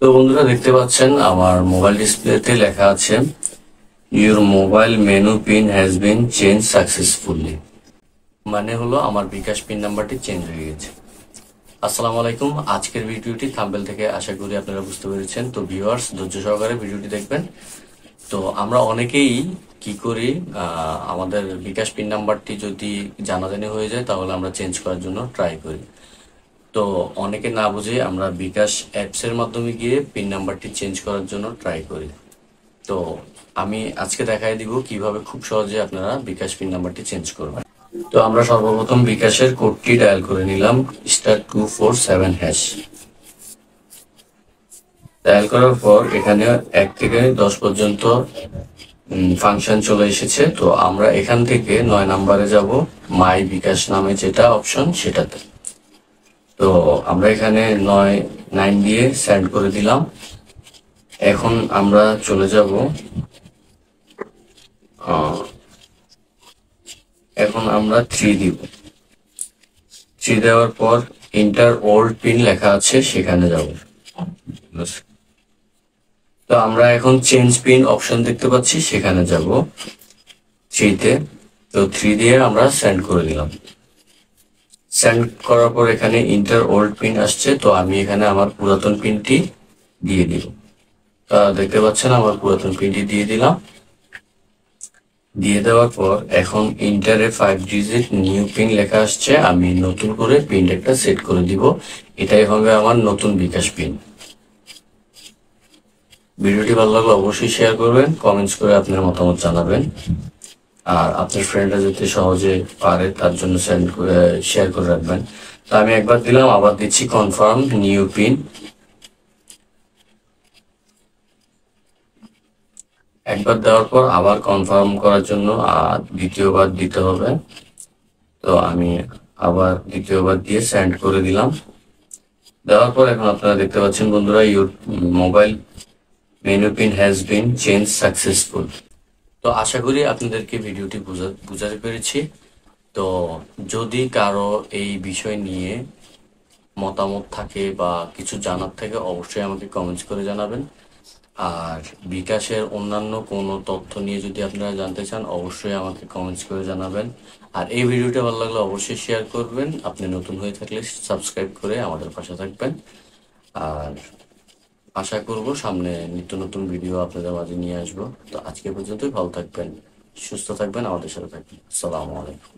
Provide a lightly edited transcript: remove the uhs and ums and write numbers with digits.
তো বন্ধুরা দেখতে পাচ্ছেন আমার মোবাইল ডিসপ্লেতে লেখা আছে your mobile menu pin has been change successfully. মানে হলো আমার বিকাশ পিন নাম্বারটি চেঞ্জ হয়ে গেছে। আসসালামু আলাইকুম। আজকের ভিডিওটি থাম্বনেল থেকে আশা করি আপনারা বুঝতে পেরেছেন। তো ভিউয়ার্স ধৈর্য সহকারে ভিডিওটি দেখবেন। তো আমরা অনেকেই কি করি, আমাদের বিকাশ পিন নাম্বারটি যদি জানাজানি হয়ে যায় তাহলে আমরা চেঞ্জ করার জন্য ট্রাই করি। তো অনেকে না বুঝে আমরা বিকাশ অ্যাপস এর মাধ্যমে গিয়ে পিন নাম্বারটি চেঞ্জ করার জন্য ট্রাই করি। তো আমি আজকে দেখাই দিব কিভাবে খুব সহজে আপনারা বিকাশ পিন নাম্বারটি চেঞ্জ করবেন। তো আমরা সর্বপ্রথম বিকাশের কোডটি ডায়াল করে নিলাম *247#। ডায়াল করার পর এখানে 1 থেকে 10 পর্যন্ত ফাংশন চলে এসেছে। তো আমরা এখান থেকে 9 নম্বরে যাব, মাই বিকাশ নামে যেটা অপশন সেটাতে। তো আমরা এখানে 9 দিয়ে সেন্ড করে দিলাম। এখন আমরা চলে যাব, এখন আমরা 3 দিব। 3 দেওয়ার পর ইন্টার ওল্ড পিন লেখা আছে সেখানে যাব। তো আমরা এখন চেঞ্জ পিন অপশন দেখতে পাচ্ছি, সেখানে যাব 3-তে। তো 3 দিয়ে আমরা সেন্ড করে দিলাম। সেন্ড করার পর এখানে ইন্টার ওল্ড পিন আসছে। তো আমি এখানে আমার পুরাতন পিনটি দিয়ে দিব। দেখতে পাচ্ছেন আমার পুরাতন পিনটি দিয়ে দিলাম। দিয়ে দেওয়ার পর এখন ইন্টারে 5 ডিজিট নিউ পিন লেখা আসছে। আমি নতুন করে পিন একটা সেট করে দিব। এটাই হবে আমার নতুন বিকাশ পিন। ভিডিওটি ভালো লাগলে অবশ্যই শেয়ার করবেন, কমেন্টস করে আপনার মতামত জানাবেন। আর আপনার ফ্রেন্ডরা যাতে সহজে পারে তার জন্য শেয়ার করে রাখবেন। তো আমি একবার দিলাম, আবার দিচ্ছি কনফার্ম নিউ পিন। একবার দেওয়ার পর আবার কনফার্ম করার জন্য দ্বিতীয়বার দিতে হবে। তো আমি আবার দ্বিতীয়বার দিয়ে সেন্ড করে দিলাম। দেওয়ার পর এখন আপনারা দেখতে পাচ্ছেন বন্ধুরা, your mobile menu pin has been change successful. তো আশা করি আপনাদেরকে ভিডিওটি বুঝাতে পেরেছি। তো যদি কারো এই বিষয় নিয়ে মতামত থাকে বা কিছু জানার থাকে অবশ্যই আমাকে কমেন্টস করে জানাবেন। আর বিকাশের অন্যান্য কোনো তথ্য নিয়ে যদি আপনারা জানতে চান অবশ্যই আমাকে কমেন্টস করে জানাবেন। আর এই ভিডিওটা ভালো লাগলে অবশ্যই শেয়ার করবেন। আপনি নতুন হয়ে থাকলে সাবস্ক্রাইব করে আমাদের পাশে থাকবেন। আর আশা করব সামনে নিত্য নতুন ভিডিও আপনাদের মাঝে নিয়ে আসবো। তো আজকে পর্যন্তই, ভালো থাকবেন, সুস্থ থাকবেন, আমাদের সাথে থাকবেন। আসসালামু আলাইকুম।